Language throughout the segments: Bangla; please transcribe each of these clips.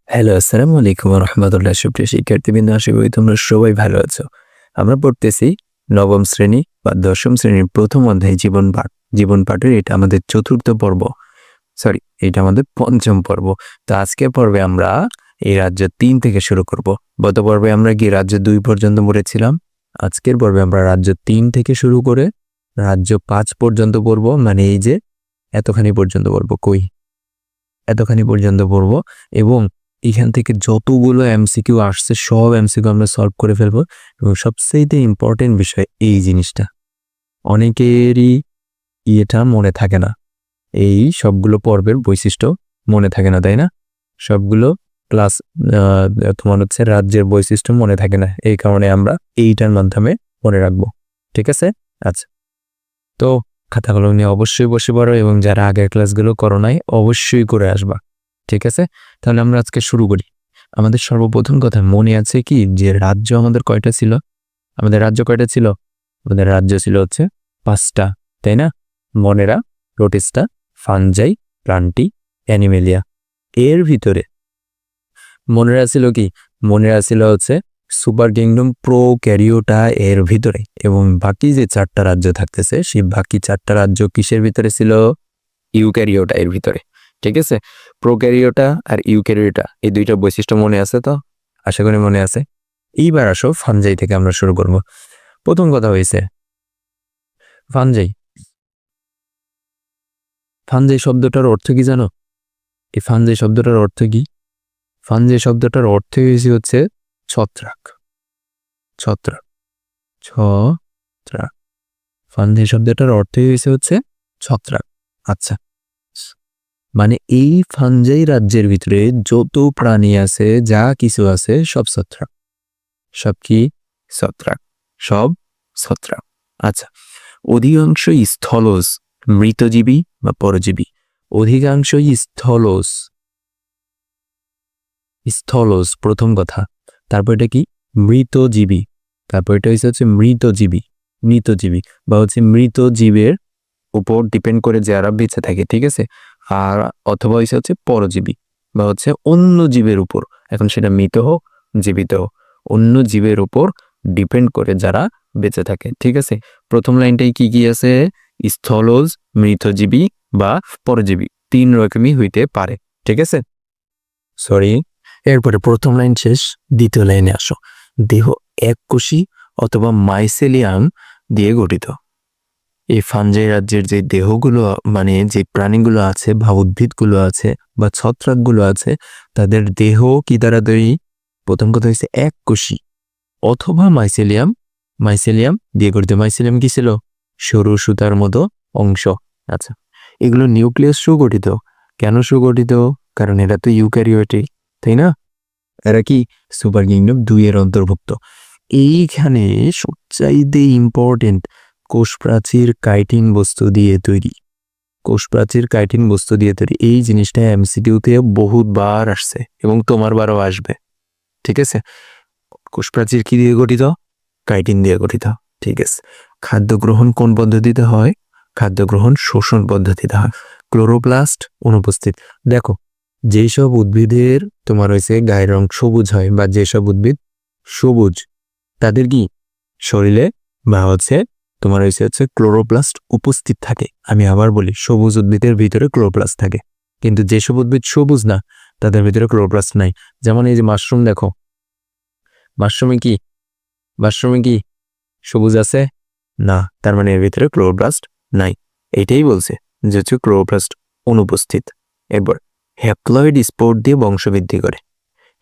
হ্যালো, আসসালামু আলাইকুম রহমতুল্লাহ। সুপ্রিয় শিক্ষার্থীবৃন্দ, আশা করি তোমরা সবাই ভালো আছো। আমরা পড়তেছি নবম শ্রেণী বা দশম শ্রেণীর প্রথম অধ্যায় জীবন পাঠ। জীবন পাঠের এটা আমাদের চতুর্থ পর্ব, এটা আমাদের পঞ্চম পর্ব। তো আজকের পর্বে আমরা এই রাজ্য 3 থেকে শুরু করব। গত পর্বে আমরা কি রাজ্য 2 পর্যন্ত পড়েছিলাম। আজকের পর্বে আমরা রাজ্য 3 থেকে শুরু করে রাজ্য 5 পর্যন্ত পড়ব। মানে এই যে এতখানি পর্যন্ত পড়ব, এতখানি পর্যন্ত পড়ব এবং এখান থেকে যতগুলো এমসিকিউ আসছে সব এমসিকিউ আমরা সলভ করে ফেলবো। এবং সবচেয়ে ইম্পর্টেন্ট বিষয় এই জিনিসটা, অনেকেরই এটা মনে থাকে না, এই সবগুলো পর্বের বৈশিষ্ট্য মনে থাকে না, তাই না? সবগুলো প্লাস তোমার হচ্ছে রাজ্যের বৈশিষ্ট্য মনে থাকে না, এই কারণে আমরা এইটার মাধ্যমে মনে রাখবো। ঠিক আছে? আচ্ছা, তো খাতাগুলো নিয়ে অবশ্যই বসে পড়ো এবং যারা আগের ক্লাসগুলো করো নাই অবশ্যই করে আসবা। ঠিক আছে, তাহলে আমরা আজকে শুরু করি। আমাদের সর্বপ্রথম কথা মনে আছে কি যে রাজ্য আমাদের কয়টা ছিল? আমাদের রাজ্য কয়টা ছিল? আমাদের রাজ্য ছিল হচ্ছে 5টা, তাই না? মনেরা, প্রোটিস্টা, ফানজাই, প্লান্টি, অ্যানিমেলিয়া। এর ভিতরে মনেরা ছিল কি? মনেরা ছিল হচ্ছে সুপার কিংডম প্রোক্যারিওটা এর ভিতরে, এবং বাকি যে 4টা রাজ্য থাকতেছে সেই বাকি 4টা রাজ্য কিসের ভিতরে ছিল? ইউক্যারিওটা এর ভিতরে। ঠিক আছে, প্রোক্যারিওটা আর ইউক্যারিওটা এই দুইটা বৈশিষ্ট্য মনে আছে তো? আশা করি মনে আছে। এইবার আসো ফানজাই থেকে আমরা শুরু করব। প্রথম কথা হয়েছে ফানজাই। ফানজাই শব্দটার অর্থ কি জানো? এই ফানজাই শব্দটার অর্থ কি? ফানজাই শব্দটার অর্থ হচ্ছে ছত্রাক। ছত্রাক, ছত্রাক। ফানজাই শব্দটার অর্থ হচ্ছে ছত্রাক। আচ্ছা, মানে এই ফানজাই রাজ্যের ভিতরে যত প্রাণী আছে, যা কিছু আছে, সব ছত্রাক। সব কি? ছত্রাক, সব ছত্রাক। আচ্ছা, অধিকাংশই স্থলজ, মৃতজীবী বা পরজীবী। অধিকাংশই স্থলজ, স্থলজ প্রথম কথা। তারপর এটা কি? মৃতজীবী। তারপর এটা হচ্ছে মৃতজীবী, মৃতজীবী বা হচ্ছে মৃত জীবের উপর ডিপেন্ড করে যারা বেঁচে থাকে। ঠিক আছে, আর অথবা হচ্ছে পরজীবী বা হচ্ছে অন্য জীবের উপর, এখন সেটা মৃত হোক জীবিত হোক, অন্য জীবের উপর ডিপেন্ড করে যারা বেঁচে থাকে। ঠিক আছে, প্রথম লাইনটাই কি কি আছে? স্থলজ, মৃতজীবী বা পরজীবী, 3 রকমই হইতে পারে। ঠিক আছে, সরি। এরপরে প্রথম লাইন শেষ, দ্বিতীয় লাইনে আসো। দেহ এককোষী অথবা মাইসেলিয়াম দিয়ে গঠিত। এই ফানজাই রাজ্যের যে দেহগুলো, মানে যে প্রাণীগুলো আছে বা উদ্ভিদগুলো আছে বা ছত্রাকগুলো আছে, তাদের দেহ কি দ্বারা তৈরি? প্রথম কথা হচ্ছে এককোষী অথবা মাইসেলিয়াম, মাইসেলিয়াম দিয়ে গঠিত। মাইসেলিয়াম কি ছিল? সরু সুতার মতো অংশ। আচ্ছা, এগুলো নিউক্লিয়াস সুগঠিত। কেন সুগঠিত? কারণ এরা তো ইউক্যারিওটিক, তাই না? এরা কি সুপার কিংডম 2 এর অন্তর্ভুক্ত। এইখানে সবচাইতে ইম্পর্টেন্ট, কোষ প্রাচীর কাইটিন বস্তু দিয়ে তৈরি। কোষ প্রাচীর কাইটিন বস্তু দিয়ে তৈরি, এই জিনিসটা এমসিকিউতে বহুতবার আসছে এবং তোমার বারও আসবে। ঠিক আছে, কোষ প্রাচীর কি দিয়ে গঠিত? কাইটিন দিয়ে গঠিত। ঠিক আছে, খাদ্য গ্রহণ কোন পদ্ধতিতে হয়? খাদ্য গ্রহণ শোষণ পদ্ধতিতে হয়। ক্লোরোপ্লাস্ট অনুপস্থিত। দেখো, যেসব উদ্ভিদের তোমার হয়েছে গায়ের রং সবুজ হয় বা যেসব উদ্ভিদ সবুজ, তাদের কি শরীরে বা হচ্ছে তোমার হচ্ছে ক্লোরোপ্লাস্ট উপস্থিত থাকে। আমি আবার বলি, সবুজ উদ্ভিদের ভিতরে ক্লোরোপ্লাস্ট থাকে, কিন্তু যেসব উদ্ভিদ সবুজ না তাদের ভিতরে ক্লোরোপ্লাস্ট নাই। যেমন এই যে মাশরুম, দেখো মাশরুমে কি, মাশরুমে কি সবুজ আছে? না, তার মানে এর ভিতরে ক্লোরোপ্লাস্ট নাই। এইটাই বলছে যে হচ্ছে ক্লোরোপ্লাস্ট অনুপস্থিত। এরপর হ্যাপ্লয়েড স্পোর দিয়ে বংশবৃদ্ধি করে।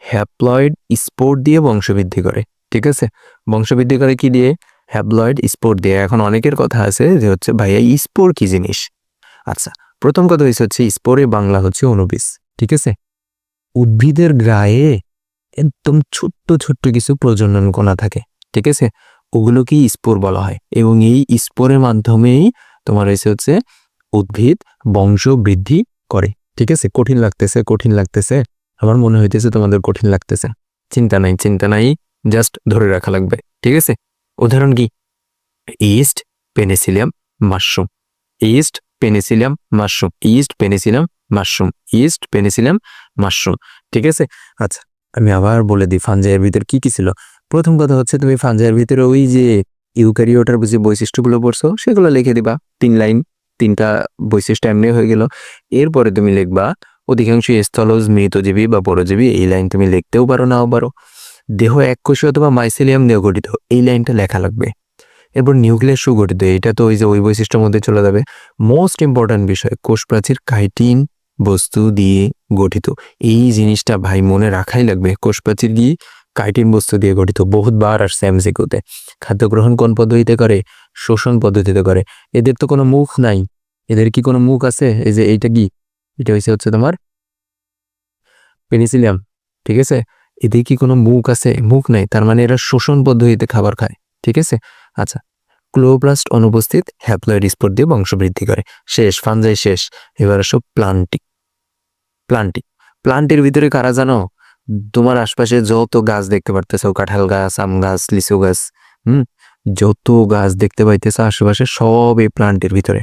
হ্যাপ্লয়েড স্পোর দিয়ে বংশবৃদ্ধি করে। ঠিক আছে, বংশবৃদ্ধি করে কি দিয়ে? হ্যাপ্লয়েড স্পোর দিয়ে। এখন অনেকের কথা আছে যে হচ্ছে ভাইয়া স্পোর কি জিনিস? আচ্ছা, প্রথম কথা হচ্ছে স্পোরে বাংলা হচ্ছে অনুবীজ। ঠিক আছে, উদ্ভিদের গায়ে একদম ছোট্ট ছোট্ট কিছু প্রজনন কণা থাকে। ঠিক আছে, ওগুলোকেই স্পোর বলা হয় এবং এই স্পোরের মাধ্যমেই তোমার হচ্ছে উদ্ভিদ বংশ বৃদ্ধি করে। ঠিক আছে, কঠিন লাগতেছে, কঠিন লাগতেছে, আমার মনে হইতেছে তোমাদের কঠিন লাগতেছে। চিন্তা নাই, চিন্তা নাই, জাস্ট ধরে রাখা লাগবে। ঠিক আছে, উদাহরণ কি? East, Penicillium, mushroom. East, Penicillium, mushroom. East, Penicillium, mushroom, east, Penicillium, mushroom. ঠিক আছে, আচ্ছা আমি আবার বলে দিই ফাঞ্জাইয়ের ভিতর কি কি ছিল। প্রথম কথা হচ্ছে তুমি ফাঞ্জাইয়ের ভিতরে ওই যে ইউক্যারিওটার যে বৈশিষ্ট্যগুলো পড়ছো সেগুলো লিখে দিবা 3 লাইন, 3টা বৈশিষ্ট্য এমনি হয়ে গেল। এরপরে তুমি লিখবা অধিকাংশ স্থলজ মৃতজীবী বা পরজীবী, এই লাইন তুমি লিখতেও পারো নাও পারো। দেহ এককোষী অথবা মাইসেলিয়াম নিয়ে গঠিত, এই লাইনটা লেখা লাগবে। এরপর নিউক্লিয়াস সুগঠিত, এটা তো ওই যে ওই বৈশিষ্ট্যের মধ্যে চলে যাবে। মোস্ট ইম্পর্ট্যান্ট বিষয়, কোষ প্রাচীর কাইটিন বস্তু দিয়ে গঠিত, এই জিনিসটা ভাই মনে রাখাই লাগবে। কোষ প্রাচীর কি কাইটিন বস্তু দিয়ে গঠিত, বহুতবার আসছে এমসিকিউতে। খাদ্য গ্রহণ কোন পদ্ধতিতে করে? শোষণ পদ্ধতিতে করে। এদের তো কোনো মুখ নাই, এদের কি কোনো মুখ আছে? এই যে এইটা কি, এটা হচ্ছে তোমার পেনিসিলিয়াম। ঠিক আছে, এদের কি কোনো মুখ আছে? মুখ নাই, তার মানে এরা শোষণ পদ্ধতিতে খাবার খায়। ঠিক আছে, আচ্ছা ক্লোরোপ্লাস্ট অনুপস্থিত, হ্যাপ্লয়েড স্পোর দিয়ে বংশবৃদ্ধি করে। শেষ, ফাঞ্জাই শেষ। এবার আসো প্লান্টিক। প্লান্টের ভিতরে কারা জানো? তোমার আশপাশে যত গাছ দেখতে পারতেছো, কাঁঠাল গাছ, আম গাছ, লিচু গাছ, যত গাছ দেখতে পাইতেছো আশেপাশে সব এই প্লান্টের ভিতরে।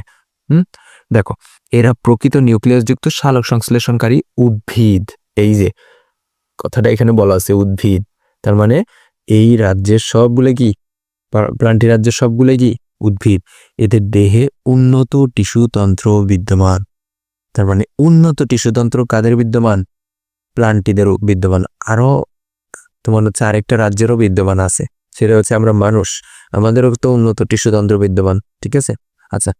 দেখো এরা প্রকৃত নিউক্লিয়াস যুক্ত সালোক সংশ্লেষণকারী উদ্ভিদ। এই যে কথাটা এখানে বলা আছে উদ্ভিদ, তার মানে এই রাজ্যের সবগুলো কি, প্লান্টি রাজ্যের সবগুলো কি উদ্ভিদ। এদের দেহে উন্নত টিস্যুতন্ত্র বিদ্যমান, তার মানে উন্নত টিস্যুতন্ত্র কাদের বিদ্যমান? প্লান্টিদেরও বিদ্যমান। আরো তোমার হচ্ছে আরেকটা রাজ্যেরও বিদ্যমান আছে, সেটা হচ্ছে আমরা মানুষ, আমাদেরও তো উন্নত টিস্যুতন্ত্র বিদ্যমান। ঠিক আছে, আচ্ছা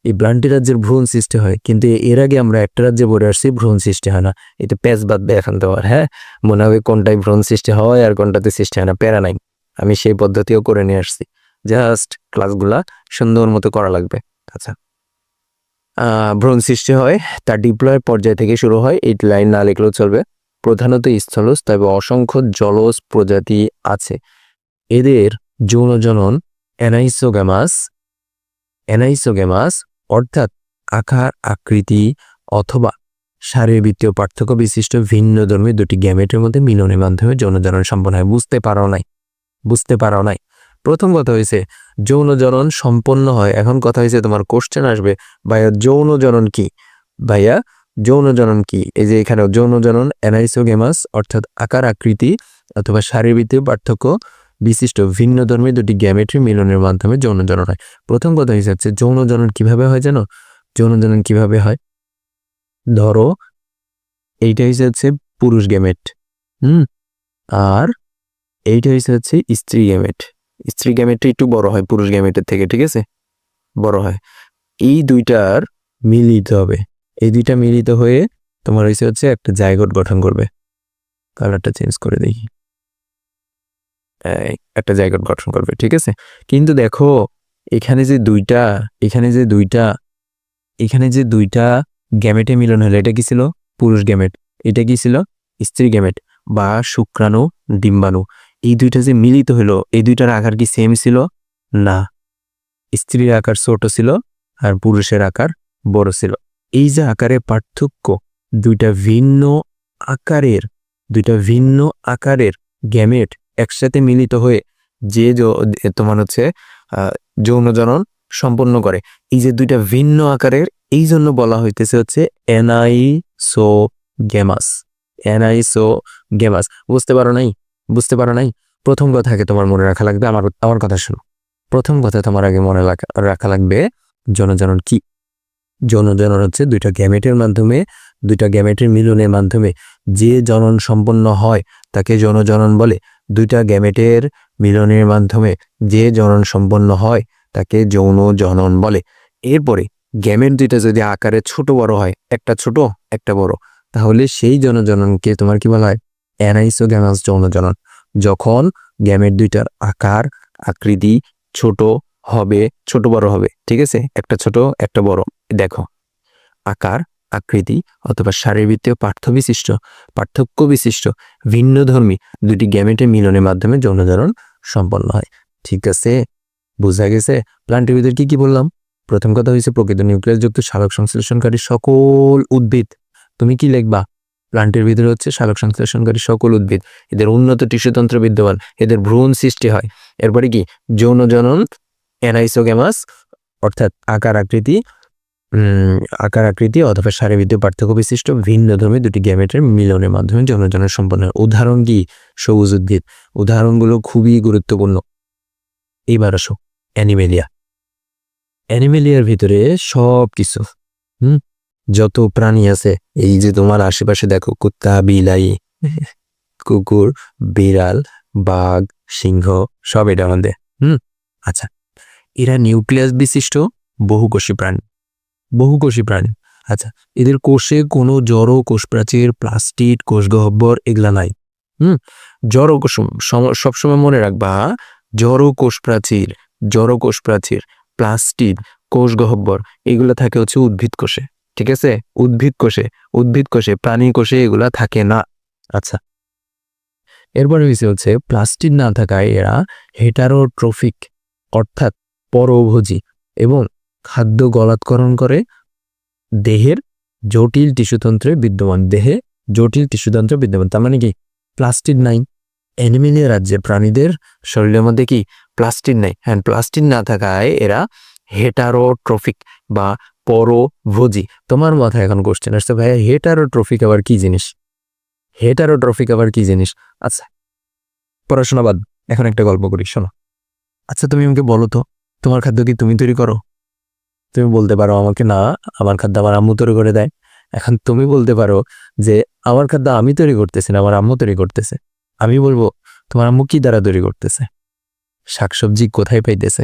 এই প্লান্টি রাজ্যের ভ্রূণ সৃষ্টি হয়, কিন্তু এর আগে আমরা একটা রাজ্যে পড়ে আসছি ভ্রূণ সৃষ্টি হয় না। এটা প্যাচ বাদ দেয় এখন তোমার, হ্যাঁ মনে হবে কোনটায় ভ্রূণ সৃষ্টি হয় আর কোনটাতে সৃষ্টি হয় না, প্যারা নাই, আমি সেই পদ্ধতিও করে নিয়ে আসছি। জাস্ট ক্লাসগুলা সুন্দর মতো করা লাগবে। আচ্ছা ভ্রূণ সৃষ্টি হয়, তার ডিপ্লয় পর্যায় থেকে শুরু হয়, এই লাইন না লিখলেও চলবে। প্রধানত স্থলজ, তবে অসংখ্য জলজ প্রজাতি আছে। এদের যৌন জনন অ্যানাইসোগ্যামাস অর্থাৎ আকার আকৃতি অথবা শারীরবৃত্তীয় পার্থক্য বিশিষ্ট ভিন্ন ধর্মী দুটি গ্যামেটের মধ্যে মিলনের মাধ্যমে যৌন জনন সম্পন্ন হয়। বুঝতে পারো নাই। প্রথম কথা হয়েছে যৌন জনন সম্পন্ন হয়, এখন কথা হয়েছে তোমার কোশ্চেন আসবে ভাইয়া যৌন জনন কি? ভাইয়া যৌন জনন কি? এই যে এখানে যৌন জনন অ্যানাইসোগ্যামাস অর্থাৎ আকার আকৃতি অথবা শারীরবৃত্তীয় পার্থক্য বিশিষ্ট ভিন্ন ধর্মী দুটি গ্যামেট্রি মিলনের মাধ্যমে যৌন জনন হয়। প্রথম কথা হচ্ছে যৌন জনন কিভাবে হয় জানো? যৌন জনন কিভাবে হয়, ধরো এইটা হচ্ছে পুরুষ গ্যামেট, আর এইটা হচ্ছে স্ত্রী গ্যামেট। স্ত্রী গ্যামেটটা একটু বড় হয় পুরুষ গ্যামেটের থেকে, ঠিক আছে, বড় হয়। এই দুইটার মিলিত হবে, এই দুইটা মিলিত হয়ে তোমার হচ্ছে একটা জাইগোট গঠন করবে। কালারটা চেঞ্জ করে দেখি, একটা জাইগোট গঠন করবে। ঠিক আছে, কিন্তু দেখো এখানে যে দুইটা গ্যামেটে মিলন হলো, এটা কি ছিল? পুরুষ গ্যামেট। এটা কি ছিল? স্ত্রী গ্যামেট বা শুক্রাণু ডিম্বাণু। এই দুইটা যে মিলিত হলো, এই দুইটার আকার কি সেম ছিল? না, স্ত্রীর আকার ছোট ছিল আর পুরুষের আকার বড় ছিল। এই যে আকারের পার্থক্য, দুইটা ভিন্ন আকারের গ্যামেট একসাথে মিলিত হয়ে যে তোমার হচ্ছে যৌন জনন সম্পন্ন করে, এই যে দুইটা ভিন্ন আকারের, এই জন্য বলা হইতেছে হচ্ছে অ্যানাইসোগ্যামাস। বুঝতে পারো নাই? প্রথম কথাকে তোমার মনে রাখা লাগবে, আমার কথা শোনো। প্রথম কথা তোমার আগে মনে রাখা লাগবে যৌনজনন কি। যৌনজনন হচ্ছে দুইটা গ্যামেটের মিলনের মাধ্যমে যে জনন সম্পন্ন হয় তাকে যৌনজনন বলে। দুইটা গ্যামেটের মিলনের মাধ্যমে যে জনন সম্পন্ন হয় তাকে যৌন জনন বলে। এরপরে গ্যামেট দুইটা যদি আকারে ছোট বড় হয়, একটা ছোট একটা বড়, তাহলে সেই যৌনজননকে তোমার কি বলা হয়? অ্যানাইসোগ্যামাস যৌনজনন। যখন গ্যামেট দুইটার আকার আকৃতি ছোট বড় হবে, ঠিক আছে, একটা ছোট একটা বড়। দেখো আকার আকৃতি অথবা শারীরবৃত্তীয় পার্থক্য বিশিষ্ট ভিন্নধর্মী দুটি গ্যামেটের মিলনের মাধ্যমে যৌনজনন সম্পন্ন হয়। ঠিক আছে, বোঝা গেছে? প্লান্টের ভিতরে কি বললাম? প্রথম কথা হয়েছে প্রকৃত নিউক্লিয়াস যুক্ত সালোক সংশ্লেষণকারী সকল উদ্ভিদ। তুমি কি লিখবা? প্লান্টের ভিতরে হচ্ছে সালোক সংশ্লেষণকারী সকল উদ্ভিদ, এদের উন্নত টিস্যুতন্ত্র বিদ্যমান, এদের ভ্রূণ সৃষ্টি হয়। এরপরে কি যৌন জনন অ্যানাইসোগ্যামাস অর্থাৎ আকার আকৃতি আকার আকৃতি অথবা শারীরবৃত্তীয় পার্থক্য বিশিষ্ট ভিন্নধর্মী দুটি গ্যামেটের মিলনের মাধ্যমে যৌনজনন সম্পন্ন হয়। উদাহরণ কি? সবুজ উদ্ভিদ। উদাহরণগুলো খুবই গুরুত্বপূর্ণ। এইবার আসো অ্যানিমেলিয়া। অ্যানিমেলিয়ার ভিতরে সব কিছু যত প্রাণী আছে, এই যে তোমার আশেপাশে দেখো, কুত্তা, বিলাই, কুকুর, বিড়াল, বাঘ, সিংহ, সব এটা আমাদের। আচ্ছা, এরা নিউক্লিয়াস বিশিষ্ট বহুকোষী প্রাণী। বহুকোষী প্রাণী। আচ্ছা, এদের কোষে কোনো জড় কোষ প্রাচীর, প্লাস্টিড, কোষগহ্বর এগুলা নাই। জড় কোষ সবসময় মনে রাখবা, জড় কোষ প্রাচীর, প্লাস্টিড, কোষগহ্বর এগুলো থাকে হচ্ছে উদ্ভিদ কোষে। ঠিক আছে, উদ্ভিদ কোষে, প্রাণী কোষে এগুলা থাকে না। আচ্ছা, এরপরে বিষয় হচ্ছে প্লাস্টিড না থাকায় এরা হেটারোট্রফিক অর্থাৎ পরভোজী এবং খাদ্য গলাৎকরণ করে দেহের জটিল টিস্যুতন্ত্রে বিদ্যমান। তার মানে কি প্লাস্টিড নাই অ্যানিমেলিয়া রাজ্যে প্রাণীদের শরীরের মধ্যে, কি প্লাস্টিড নাই। হ্যাঁ, প্লাস্টিড না থাকায় এরা হেটারোট্রফিক বা পরভোজী। তোমার মাথায় এখন কোশ্চেন আসছে, ভাই হেটারোট্রফিক আবার কি জিনিস? আচ্ছা, পড়াশোনা বাদ, এখন একটা গল্প করি, শোনো। আচ্ছা, তুমি আমাকে বলো তো, তোমার খাদ্য কি তুমি তৈরি করো? তুমি বলতে পারো আমাকে, না, আমার খাদ্য আমার আম্মু তৈরি করে দেয়। এখন তুমি বলতে পারো যে আমার খাদ্য আমি তৈরি করতেছি না, আমার আম্মু তৈরি করতেছে। আমি বলবো তোমার আম্মু কি দ্বারা তৈরি করতেছে? শাকসবজি কোথায় পাইতেছে?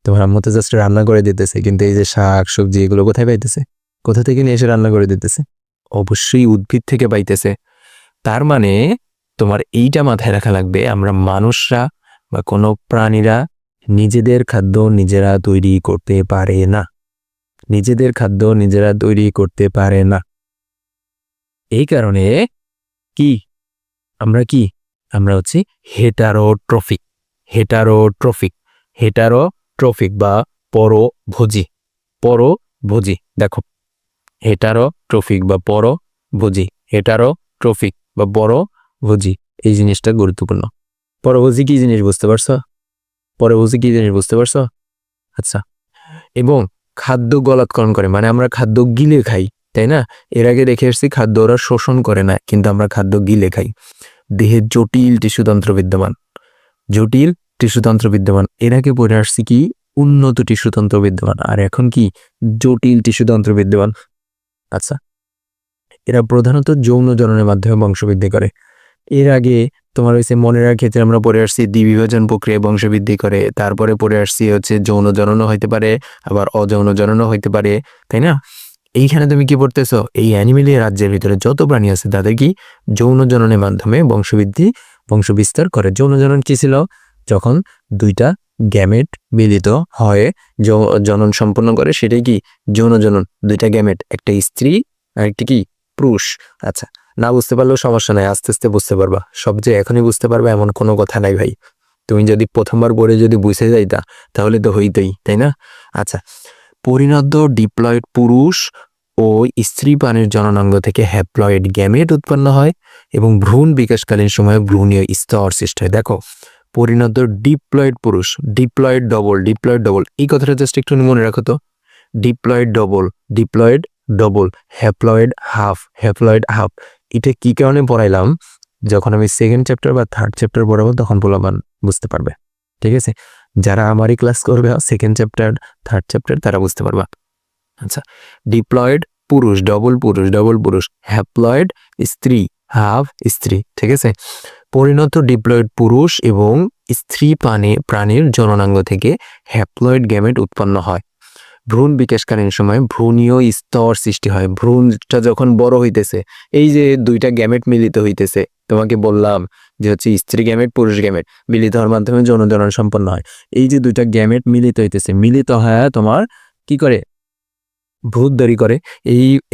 তোমার আম্মু তো জাস্ট রান্না করে দিতেছে, কিন্তু এই যে শাক সবজি এগুলো কোথায় পাইতেছে? কোথা থেকে নিয়ে এসে রান্না করে দিতেছে? অবশ্যই উদ্ভিদ থেকে পাইতেছে। তার মানে তোমার এইটা মাথায় রাখা লাগবে, আমরা মানুষরা বা কোনো প্রাণীরা নিজেদের খাদ্য নিজেরা তৈরি করতে পারে না। এই কারণে আমরা হচ্ছে হেটারোট্রফিক বা পরভোজী। দেখো, হেটারোট্রফিক বা পরভোজী, এই জিনিসটা গুরুত্বপূর্ণ। পরভোজী কি জিনিস বুঝতে পারছো? আচ্ছা, এবং খাদ্য গলাৎকরণ করে, মানে আমরা খাদ্য গিলে খাই, তাই না? এর আগে দেখে এসেছি খাদ্য ওরা শোষণ করে না, কিন্তু আমরা খাদ্য গিলে খাই। দেহের জটিল টিস্যুতন্ত্র বিদ্যমান। এর আগে পড়ে আসছি কি উন্নত টিস্যুতন্ত্র বিদ্যমান, আর এখন কি জটিল টিস্যুতন্ত্র বিদ্যমান। আচ্ছা, এরা প্রধানত যৌন জননের মাধ্যমে বংশবৃদ্ধি করে। এর আগে তোমার হচ্ছে মনের ক্ষেত্রে আমরা পড়ে আসছি দ্বিবিভাজন প্রক্রিয়া বংশবৃদ্ধি করে, তারপরে পড়ে আসছি হচ্ছে যৌন জননও হইতে পারে, আবার অযৌন জননও হইতে পারে, তাই না? এইখানে তুমি কি পড়তেছো? এই অ্যানিমেলিয়া রাজ্যের ভিতরে যত প্রাণী আছে তাদের কি যৌন জননের মাধ্যমে বংশবিস্তার করে। যৌন জনন কি ছিল? যখন দুইটা গ্যামেট মিলিত হয়ে জনন সম্পন্ন করে, সেটাই কি যৌন জনন। দুইটা গ্যামেট, একটা স্ত্রী আর একটা কি পুরুষ। আচ্ছা, না বুঝতে পারলেও সমস্যা নাই, আস্তে আস্তে বুঝতে পারবা। সব যে এখনই বুঝতে পারবে এমন কোনো কথা নাই ভাই। তুমি যদি প্রথমবার পড়ে যদি বুঝে যাইতা তাহলে তো হইতই, তাই না? আচ্ছা, পরিণত ডিপ্লয়েড পুরুষ ও স্ত্রী প্রাণীর জননাঙ্গ থেকে হ্যাপ্লয়েড গ্যামেট উৎপন্ন হয় এবং ভ্রূণ বিকাশকালীন সময়ে ভ্রূণীয় স্তর সৃষ্টি হয়। দেখো, পরিণত ডিপ্লয়েড পুরুষ, ডিপ্লয়েড ডবল, এই কথাটা জাস্ট একটু মনে রাখো তো। Diploid double, haploid half. এটা কি কারণে পড়াইলাম? যখন আমি সেকেন্ড চ্যাপ্টার বা থার্ড চ্যাপ্টার পড়াবো তখন বলবান বুঝতে পারবে। ঠিক আছে, যারা আমারই ক্লাস করবে সেকেন্ড চ্যাপ্টার থার্ড চ্যাপ্টার তারা বুঝতে পারবা। আচ্ছা, ডিপ্লয়েড পুরুষ, ডবল পুরুষ, হ্যাপ্লয়েড স্ত্রী, হাফ স্ত্রী। ঠিক আছে, পরিণত ডিপ্লয়েড পুরুষ এবং স্ত্রী প্রাণীর জননাঙ্গ থেকে হ্যাপ্লয়েড গ্যামেট উৎপন্ন হয়। ভ্রূণ বিকাশকালীন সময় ভ্রূণীয় স্তর সৃষ্টি হয়। ভ্রূণটা যখন বড় হইতেছে, এই যে দুইটা গ্যামেট মিলিত হইতেছে, তোমাকে বললাম যে হচ্ছে স্ত্রী গ্যামেট পুরুষ গ্যামেট মিলিত হওয়ার মাধ্যমে যৌন জনন সম্পন্ন হয়। এই যে দুইটা গ্যামেট মিলিত হইতেছে, মিলিত হয় তোমার কি করে? ভ্রূণ তৈরি করে।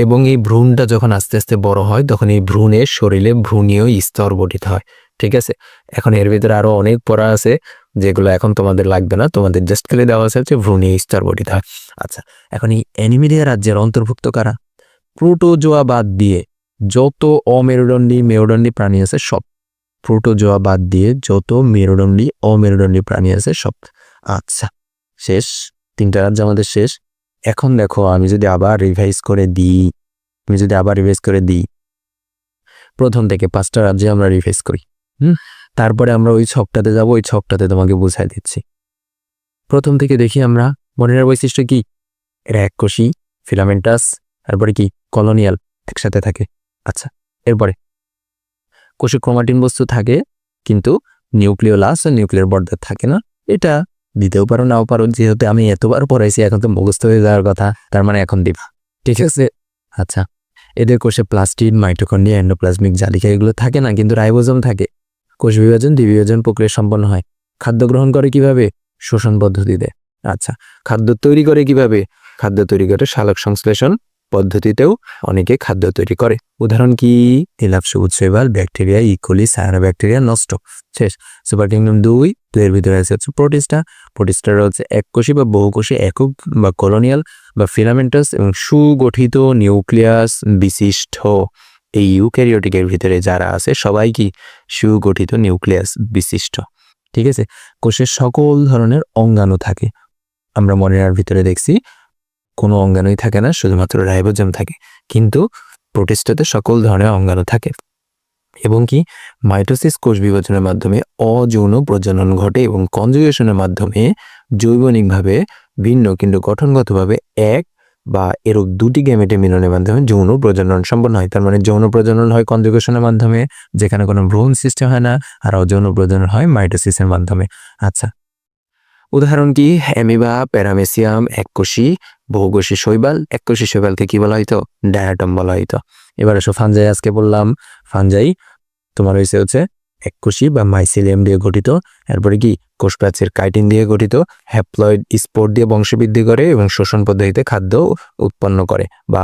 এবং এই ভ্রূণটা যখন আস্তে আস্তে বড় হয় তখন এই ভ্রূণের শরীরে ভ্রূণীয় স্তর গঠিত হয়। ঠিক আছে, এখন এর ভিতরে আরো অনেক পড়া আছে যেগুলো এখন তোমাদের লাগবে না, তোমাদের জাস্ট খেলে দেওয়া আছে হচ্ছে ভ্রূণীয় স্তর গঠিত হয়। আচ্ছা, এখন এই অ্যানিমেলিয়া রাজ্যের অন্তর্ভুক্ত কারা? প্রোটোজোয়া বাদ দিয়ে যত মেরুদণ্ডী প্রাণী আছে সব। প্রোটোজোয়া বাদ দিয়ে যত অমেরুদণ্ডী প্রাণী আছে সব। আচ্ছা, শেষ, 3টা রাজ্য আমাদের শেষ। এখন দেখো আমি যদি আবার রিভাইজ করে দিই, প্রথম থেকে 5টা রাজ্যে আমরা রিভাইজ করি। তারপরে আমরা ওই ছকটাতে যাব, ওই ছকটাতে তোমাকে বুঝাই দিচ্ছি। প্রথম থেকে দেখি আমরা। মনেরার বৈশিষ্ট্য কি? এরা এককোষী, ফিলামেন্টাস, তারপরে কি কলোনিয়াল, একসাথে থাকে। আচ্ছা, এরপরে কোষে ক্রোমাটিন বস্তু থাকে কিন্তু নিউক্লিওলাস আর নিউক্লিয়ার বর্ডার থাকে না। এটা দিতেও পারো নাও পারো, যেহেতু আমি এতবার পড়াইছি এখন তো মুখস্থ হয়ে যাওয়ার কথা, তার মানে এখন দিবা, ঠিক আছে? আচ্ছা, এদের কোষে প্লাস্টিড, মাইটোকন্ড্রিয়া, এন্ডোপ্লাজমিক জালিকা এগুলো থাকে না, কিন্তু রাইবোজোম থাকে। কোষ বিভাজন, দ্বিবিভাজন প্রক্রিয়া সম্পন্ন হয়। খাদ্য গ্রহণ করে কিভাবে? শোষণ পদ্ধতিতে। আচ্ছা, খাদ্য তৈরি করে কিভাবে? খাদ্য তৈরি করে সালোক সংশ্লেষণ পদ্ধতিতেও অনেকে খাদ্য তৈরি করে। উদাহরণ কি? নীলাভ সবুজ শৈবাল, ব্যাকটেরিয়া, ইকোলি, সায়ানোব্যাকটেরিয়া, নষ্ট। শেষ। সুপার কিংডম 2 এর ভিতরে আছে হচ্ছে প্রোটিস্টা। প্রোটিস্টারা হচ্ছে এককোষী বা বহুকোষী, একক বা কলোনিয়াল বা ফিলামেন্টাস এবং সুগঠিত নিউক্লিয়াস বিশিষ্ট। এই ইউক্যারিওটিকের ভিতরে যারা আছে সবাই কি সুগঠিত নিউক্লিয়াস বিশিষ্ট, ঠিক আছে? কোষের সকল ধরনের অঙ্গাণু থাকে। আমরা মনেরার ভিতরে দেখছি কোনো অঙ্গাণুই থাকে না, শুধুমাত্র রাইবোজোম থাকে, কিন্তু প্রোটিস্টাতে সকল ধরনের অঙ্গাণু থাকে। এবং কি মাইটোসিস কোষ বিভাজনের মাধ্যমে অযৌন প্রজনন ঘটে এবং কনজুগেশনের মাধ্যমে জৈবনিকভাবে ভিন্ন কিন্তু গঠনগতভাবে এক বা এরূপ দুটি গ্যামেটের মিলনের মাধ্যমে যৌন প্রজনন সম্পন্ন হয়। তার মানে যৌন প্রজনন হয় কনজুগেশনের মাধ্যমে, যেখানে কোনো ভ্রূণ সৃষ্টি হয় না, আর অযৌন প্রজনন হয় মাইটোসিসের মাধ্যমে। আচ্ছা, উদাহরণ কি? অ্যামিবা, প্যারামেসিয়াম এককোষী, বহুকোষী শৈবাল। এককোষী শৈবালকে কি বলা হইতো? ডায়াটম বলা হইতো। এবার আসো ফানজাই। আজকে বললাম ফানজাই তোমার হচ্ছে এককোষী বা মাইসিলিয়াম দিয়ে গঠিত। এরপরে কি কোষপ্রাচীর কাইটিন দিয়ে গঠিত। হ্যাপ্লয়েড স্পোর দিয়ে বংশবৃদ্ধি করে এবং শোষণ পদ্ধতিতে খাদ্য উৎপন্ন করে বা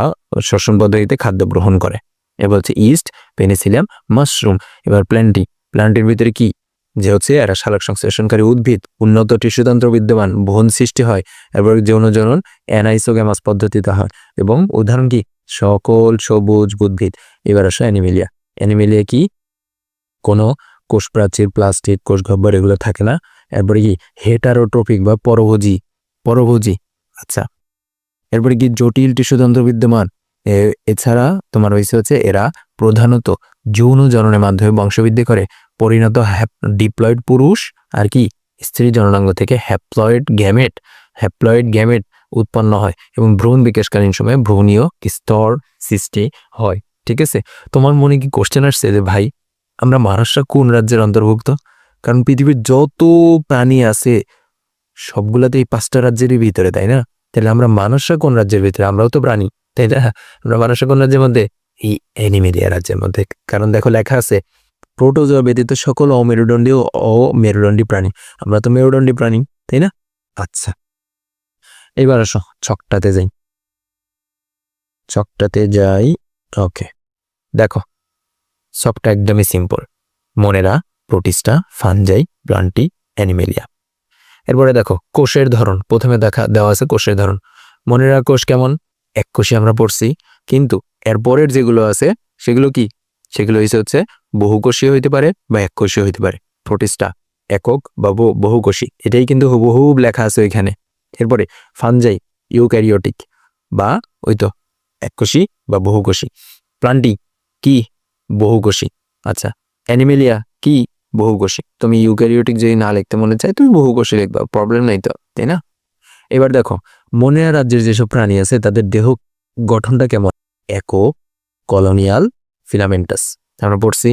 শোষণ পদ্ধতিতে খাদ্য গ্রহণ করে। এবার হচ্ছে ইস্ট, পেনিসিলিয়াম, মাশরুম। এবার প্ল্যান্টের ভিতরে কি যে হচ্ছে এরা সালোক সংশ্লেষণকারী উদ্ভিদ, উন্নত টিস্যুতন্ত্র বিদ্যমান, ভ্রূণ সৃষ্টি হয়, এরপর যৌন জনন অ্যানাইসোগ্যামাস পদ্ধতিতে হয়। এবং উদাহরণ কি? সকল সবুজ উদ্ভিদ। এবার আসো অ্যানিমেলিয়া। অ্যানিমেলিয়া কি? কোনো কোষপ্রাচীর, প্লাস্টিড, কোষগহ্বর এগুলো থাকে না। এরপরে কি হেটারোট্রপিক বা পরভোজী। আচ্ছা, এরপরে কি জটিল টিস্যুতন্ত্র বিদ্যমান। এছাড়া তোমার হচ্ছে এরা প্রধানত যৌন জননের মাধ্যমে বংশবৃদ্ধি করে। পরিণত ডিপ্লয়েড পুরুষ আর কি স্ত্রী জননাঙ্গ থেকে হ্যাপ্লয়েড গ্যামেট উৎপন্ন হয় এবং ভ্রূণ বিকাশকালীন সময়ে ভ্রূণীয় স্তর সৃষ্টি হয়। ঠিক আছে, তোমার মনে কি কোশ্চেন আসছে যে ভাই আমরা মানুষরা কোন রাজ্যের অন্তর্ভুক্ত? কারণ পৃথিবীর যত প্রাণী আছে সবগুলাতে এই 5টা রাজ্যেরই ভিতরে, তাই না? তাহলে আমরা মানুষরা কোন রাজ্যের ভিতরে? আমরাও তো প্রাণী, তাই না? আমরা মানুষরা কোন রাজ্যের মধ্যে? এই অ্যানিমেলিয়া রাজ্যের মধ্যে। কারণ দেখো লেখা আছে প্রোটোজোয়া ব্যতীত সকল অমেরুদণ্ডী প্রাণী। আমরা তো মেরুদণ্ডী প্রাণী, তাই না? আচ্ছা, এবার আসো ছকটাতে যাই। ওকে, দেখো ছকটা একদমই simple. মনেরা, Protista, fungi, plenty, Animalia. এরপরে দেখো কোষের ধরন। প্রথমে দেওয়া আছে কোষের ধরন। মনেরা কোষ কেমন? এককোষী আমরা পড়ছি, কিন্তু এরপরের যেগুলো আছে সেগুলো কি? সেগুলো হচ্ছে বহুকোষীয় হইতে পারে বা এককোষীয় হইতে পারে। প্রোটিস্টা একক বা বহুকোষী, এটাই কিন্তু হুবহু লেখা আছে ওইখানে। এরপরে ফানজাই ইউক্যারিওটিক বা ওই তো এককোষী বা বহুকোষী। প্লান্টি কি? বহুকোষী। আচ্ছা, অ্যানিমেলিয়া কি? বহুকোষী। তুমি ইউক্যারিওটিক যদি না লিখতে মনে চাই তুমি বহুকোষী লিখবা, প্রবলেম নাই তো, তাই না? এবার দেখো মনেরা রাজ্যের যেসব প্রাণী আছে তাদের দেহ গঠনটা কেমন? একক, কলোনিয়াল, ফিলামেন্টাস। আমরা পড়ছি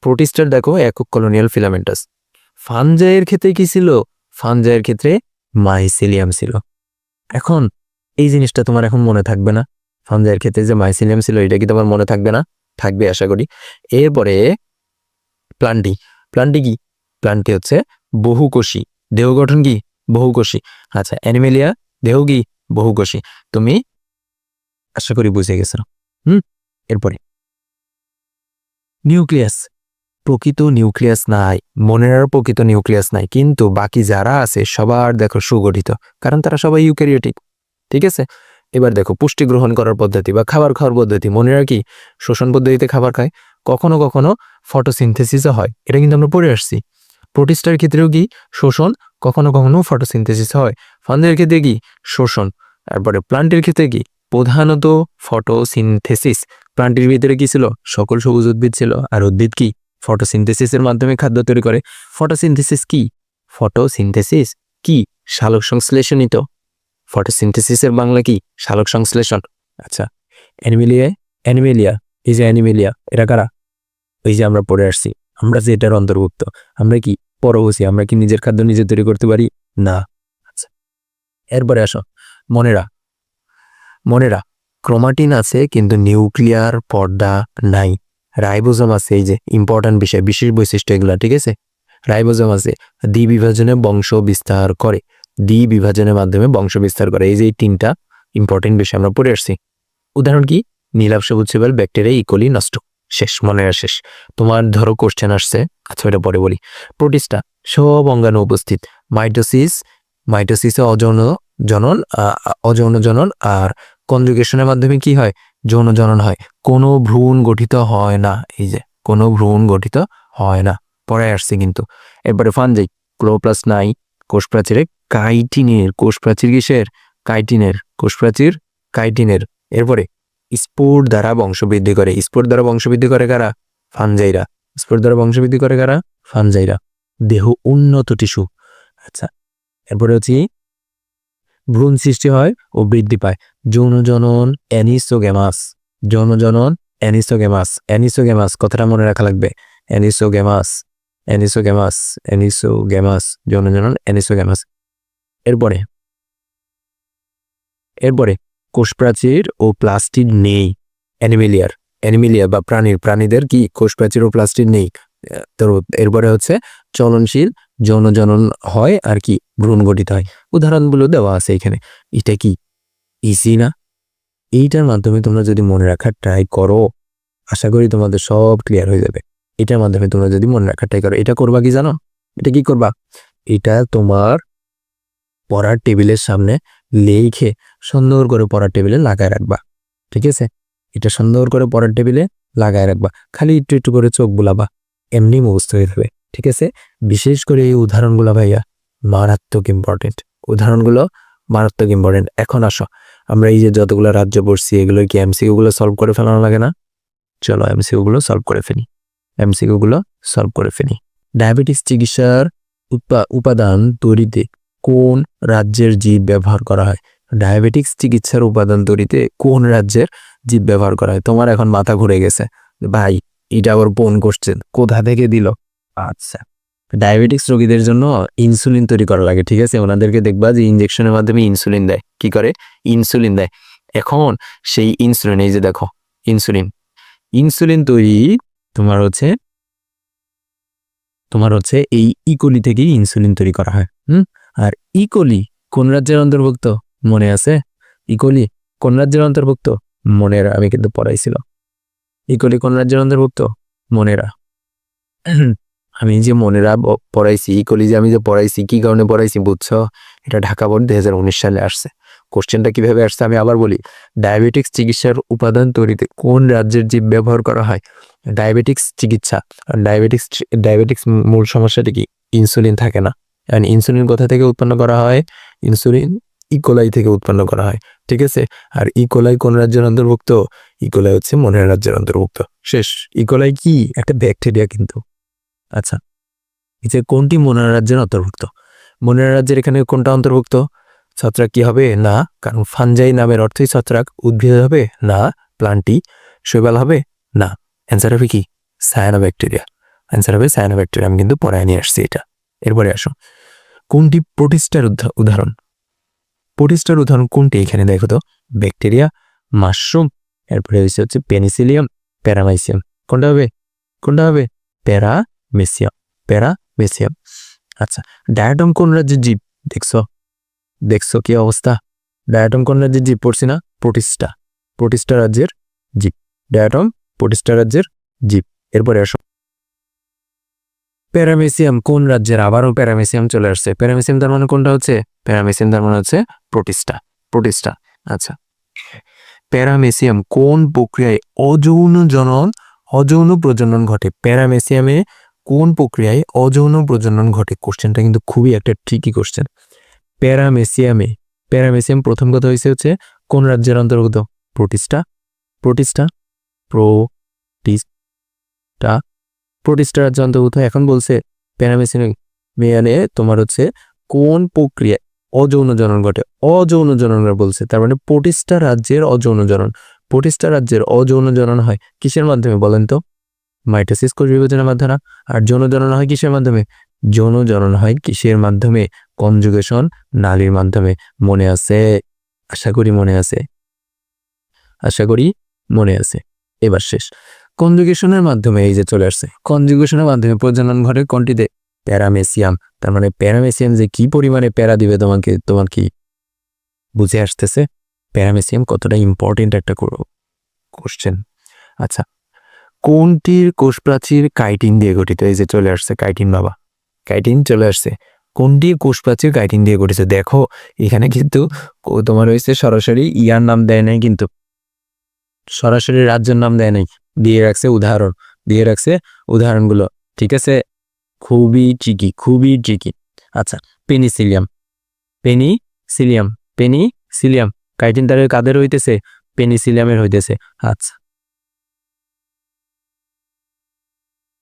প্রোটিস্টার দেখো একক, কলোনিয়াল, ফিলামেন্টাস। ফানজাইয়ের ক্ষেত্রে কি ছিল? ফানজাইয়ের ক্ষেত্রে মাইসিলিয়াম ছিল। এখন এই জিনিসটা তোমার এখন মনে থাকবে না? ফানজাইয়ের ক্ষেত্রে যে মাইসিলিয়াম ছিল এটা কি তোমার মনে থাকবে না? থাকবে আশা করি। এরপরে প্লান্টি কি? প্লান্টি হচ্ছে বহুকোষী, দেহ গঠন কি? বহুকোষী। আচ্ছা, অ্যানিমেলিয়া দেহ কি? বহুকোষী। তুমি আশা করি বুঝে গেছো। এরপরে নিউক্লিয়াস। প্রকৃত নিউক্লিয়াস নাই, মনেরার প্রকৃত নিউক্লিয়াস নাই, কিন্তু বাকি যারা আছে সবার দেখো সুগঠিত, কারণ তারা সবাই ইউক্যারিওটিক। ঠিক আছে, এবার দেখো পুষ্টি গ্রহণ করার পদ্ধতি বা খাবার খাওয়ার পদ্ধতি। মনেরা কি? শোষণ পদ্ধতিতে খাবার খায়, কখনো কখনো ফটোসিনথেসিসও হয়, এটা কিন্তু আমরা পড়ে আসছি। প্রোটিস্টার ক্ষেত্রেও কি? শোষণ, কখনো কখনো ফটোসিনথেসিস হয়। ফানজাইয়ের ক্ষেত্রে কি? শোষণ, তারপরে প্লান্টের ক্ষেত্রে কি প্রধানত ফটোসিনথেসিস, প্লান্টের ভিতরে কি ছিল সকল সবুজ উদ্ভিদ ছিল, আর উদ্ভিদ কি ফটোসিনথেসিসের মাধ্যমে খাদ্য তৈরি করে। ফটোসিনথেসিস কি, ফটোসিনথেসিস কি সালোক সংশ্লেষণই তো, ফটোসিনথেসিসের বাংলা কি সালোক সংশ্লেষণ। আচ্ছা, অ্যানিমেলিয়া, অ্যানিমেলিয়া, এই যে অ্যানিমেলিয়া এরা কারা, ওই যে আমরা পড়ে আসছি, আমরা যে এটার অন্তর্ভুক্ত, আমরা কি পরভূষী, আমরা কি নিজের খাদ্য নিজে তৈরি করতে পারি না। আচ্ছা, এরপরে আসো মনেরা, মনেরা ক্রোমাটিন আছে কিন্তু নিউক্লিয়ার পর্দা নাই। রাইবোজোম আছে, এই যে ইম্পর্টেন্ট বিষয়, বিশেষ বৈশিষ্ট্য এগুলা, ঠিক আছে। রাইবোজোম আছে, দ্বিবিভাজনে বংশ বিস্তার করে, দ্বিবিভাজনের মাধ্যমে বংশ বিস্তার করে। এই যে এই তিনটা ইম্পর্টেন্ট বিষয় আমরা পড়ে আসছি। উদাহরণ কি, নীলাভ সবুজ সেবাল ব্যাকটেরিয়া ইকোলি নষ্ট, শেষ, মনে শেষ। তোমার ধরো কোশ্চেন আসছে, আচ্ছা এটা পরে বলি। প্রোটিস্টা সব অঙ্গাণু উপস্থিত। মাইটোসিস, মাইটোসিসে অযৌন জনন, অযৌন জনন, আর কনজুগেশনের মাধ্যমে কি হয়, যৌন জনন হয়। কোনো ভ্রূণ গঠিত হয় না, এই যে কোনো ভ্রূণ গঠিত হয় না, পরে আসছে কিন্তু। এরপরে ফানজাই, ক্লোরোপ্লাস্ট নাই কোষ প্রাচীরে, কাইটিনের, কোষ প্রাচীর কিসের, কাইটিনের, কোষ প্রাচীর কাইটিনের। এরপরে স্পোর দ্বারা বংশবৃদ্ধি করে, স্পোর দ্বারা বংশবৃদ্ধি করে কারা, ফানজাইরা, স্পোর দ্বারা বংশবৃদ্ধি করে কারা, ফানজাইরা। দেহ উন্নত টিস্যু। আচ্ছা, এরপরে হচ্ছে ভ্রূণ সৃষ্টি হয় ও বৃদ্ধি পায়। যৌন জনন অ্যানিসোগেমাস, যৌন জনন অ্যানিসোগেমাস, অ্যানিসোগেমাস কথাটা মনে রাখা লাগবে, অ্যানিসোগেমাস, অ্যানিসোগেমাস, অ্যানিসোগেমাস, যৌন জনন অ্যানিসোগেমাস। এরপরে, এরপরে কোষ প্রাচীর ও প্লাস্টিড নেই অ্যানিমেলিয়ার, অ্যানিমেলিয়া বা প্রাণীদের কি কোষ প্রাচীর ও প্লাস্টিড নেই। তো এরপরে হচ্ছে চলনশীল যৌন জনন হয় আর কি ভ্রূণ গঠিত হয়। উদাহরণগুলো দেওয়া আছে এখানে। এটা কি ইজি না? এইটার মাধ্যমে তোমরা যদি মনে রাখার ট্রাই করো, আশা করি তোমাদের সব ক্লিয়ার হয়ে যাবে। এটার মাধ্যমে তোমরা যদি মনে রাখার ট্রাই করো, এটা করবা কি জানো, এটা কি করবা, এটা তোমার পড়ার টেবিলের সামনে লিখে সুন্দর করে পড়ার টেবিলে লাগায় রাখবা, ঠিক আছে। এটা সুন্দর করে পড়ার টেবিলে লাগায় রাখবা, খালি একটু একটু করে চোখ বুলাবা, এমনি মুখস্থ হয়ে যাবে, ঠিক আছে। বিশেষ করে এই উদাহরণগুলো ভাইয়া মারাত্মক ইম্পর্টেন্ট, উদাহরণগুলো মারাত্মক ইম্পর্টেন্ট। এখন আসো, আমরা এই যে যতগুলো রাজ্য পড়ছি এগুলো কি এমসিকিউ গুলো সলভ করে ফেলানো লাগে না? চলো এমসিকিউ গুলো সলভ করে ফেলি, এমসিকিউ গুলো সলভ করে ফেলি। ডায়াবেটিস চিকিৎসার উপাদান তৈরিতে কোন রাজ্যের জীব ব্যবহার করা হয়? ডায়াবেটিক্স চিকিৎসার উপাদান তৈরিতে কোন রাজ্যের জীব ব্যবহার করা হয়? তোমার এখন মাথা ঘুরে গেছে, ভাই এটা আবার কোন কোশ্চেন, কোথা থেকে দিল? আচ্ছা, ডায়াবেটিক্স রোগীদের জন্য ইনসুলিন তৈরি করা লাগে, ঠিক আছে। ওনাদেরকে দেখবা যে ইনজেকশনের মাধ্যমে ইনসুলিন দেয়, কি করে, ইনসুলিন দেয়। এখন সেই ইনসুলিন, এই যে দেখো ইনসুলিন, ইনসুলিন তৈরি তোমার হচ্ছে এই ইকোলি থেকেই ইনসুলিন তৈরি করা হয়। আর ইকোলি কোন রাজ্যের অন্তর্ভুক্ত মনে আছে? ইকোলি কোন রাজ্যের অন্তর্ভুক্ত মনেরা, আমি কিন্তু পড়াইছিল। ইকোলি কোন রাজ্যের অন্তর্ভুক্ত মনেরা, আমি যে মনেরা পড়াইছি, ইকোলি যে আমি যে পড়াইছি, কি কারণে পড়াইছি বুঝছো? এটা ঢাকা বোর্ড 2019 সালে আসছে। কোশ্চেনটা কিভাবে আসছে আমি আবার বলি। ডায়াবেটিক্স চিকিৎসার উপাদান তৈরিতে কোন রাজ্যের জীব ব্যবহার করা হয়? ডায়াবেটিক্স চিকিৎসা, ডায়াবেটিক্স মূল সমস্যাটা কি, ইনসুলিন থাকে না। ইনসুলিন কোথা থেকে উৎপন্ন করা হয়? ইনসুলিন ইকোলাই থেকে উৎপন্ন করা হয়, ঠিক আছে। আর ইকোলাই কোন রাজ্যের অন্তর্ভুক্ত? ইকোলাই হচ্ছে মনের রাজ্যের অন্তর্ভুক্ত, শেষ। ইকোলাই কি একটা ব্যাকটেরিয়া কিন্তু। আচ্ছা, এই যে কোনটি মনের রাজ্যের অন্তর্ভুক্ত? মনের রাজ্যের এখানে কোনটা অন্তর্ভুক্ত? ছত্রাক কি হবে? না, কারণ ফানজাই নামের অর্থই ছত্রাক। উদ্ভিদ হবে? না। প্লান্টি শৈবাল হবে? না। অ্যান্সার হবে কি? সায়ানোব্যাকটেরিয়া। অ্যান্সার হবে সায়ানোব্যাকটেরিয়া। আমি কিন্তু পড়ায় নিয়ে আসছি এটা। এরপরে আসো, কোনটি প্রোটিস্টার উদাহরণ? প্রোটিস্টার উদাহরণ কোনটি এখানে দেখো তো? ব্যাকটেরিয়া, মাশরুম, এরপরে হচ্ছে পেনিসিলিয়াম, প্যারামাইসিয়াম। কোনটা হবে? কোনটা হবে? Paramecium, paramecium. আচ্ছা, ডায়াটম কোন রাজ্যের জীব? দেখছো কি অবস্থা? ডায়াটম কোন রাজ্যের জীব পড়ছি না? প্রোটিস্টা, প্রোটিস্টা রাজ্যের জীব। ডায়াটম প্রোটিস্টা রাজ্যের জীব। এরপরে আসো, প্যারামেসিয়াম কোন রাজ্যের? আবারও প্যারামেসিয়াম চলে আসছে। প্যারামেসিয়াম তার মানে কোনটা হচ্ছে? প্যারামেসিয়াম তার মানে হচ্ছে প্রোটিস্টা, প্রোটিস্টা। আচ্ছা, প্যারামেসিয়াম কোন প্রক্রিয়ায় অযৌন প্রজনন ঘটে? প্যারামেসিয়ামে কোন প্রক্রিয়ায় অযৌন প্রজনন ঘটে? কোশ্চেনটা কিন্তু খুবই একটা ট্রিকি কোশ্চেন। প্যারামেসিয়ামে প্যারামেসিয়াম প্রথম কথা হচ্ছে কোন রাজ্যের অন্তর্গত? প্রোটিস্টা। প্রোটিস্টা প্রোটিস্টা প্রোটিস্টা রাজ্যের অন্তর্গত। এখন বলছে প্যারামেসিয়াম মেয়ানে তোমার হচ্ছে কোন প্রক্রিয়া অযৌন জনন ঘটে? অযৌন জনন বলছে, তার মানে প্রোটিস্টা রাজ্যের অযৌন জনন। প্রোটিস্টা রাজ্যের অযৌন জনন হয় কিসের মাধ্যমে বলেন তো? মাইটোসিস কোষ বিভাজনের মাধ্যমে। আর যৌন জনন হয় কিসের মাধ্যমে? যৌন জনন হয় কিসের মাধ্যমে? কনজুগেশন নালীর মাধ্যমে। মনে আছে? আশা করি মনে আছে, আশা করি মনে আছে। এবার শেষ। কনজুগেশনের মাধ্যমে এই যে চলে আসছে, কনজুগেশনের মাধ্যমে প্রজনন ঘটে কোনটিতে? প্যারামেসিয়াম। তার মানে প্যারামেসিয়াম যে কি পরিমাণে প্যারা দিবে তোমাকে, তোমার কি বুঝে আসতেছে প্যারামেসিয়াম কতটা ইম্পর্টেন্ট একটা কোশ্চেন? আচ্ছা, কোনটির কোষ প্রাচীর কাইটিন দিয়ে গঠিত? এই যে চলে আসছে কাইটিন, বাবা কাইটিন চলে আসছে। কোনটির কোষ প্রাচীর কাইটিন দিয়ে গঠিত? দেখো এখানে কিন্তু তোমার হয়েছে সরাসরি ইয়ার নাম দেয় নাই, কিন্তু সরাসরি রাজ্যের নাম দেয় নাই, দিয়ে রাখছে উদাহরণ, দিয়ে রাখছে উদাহরণগুলো। ঠিক আছে, খুবই ট্রিকি, খুবই ট্রিকি। আচ্ছা, পেনিসিলিয়াম, পেনিসিলিয়াম, পেনিসিলিয়াম কাইটিন তারের কাদের হইতেছে? পেনিসিলিয়ামের হইতেছে। আচ্ছা,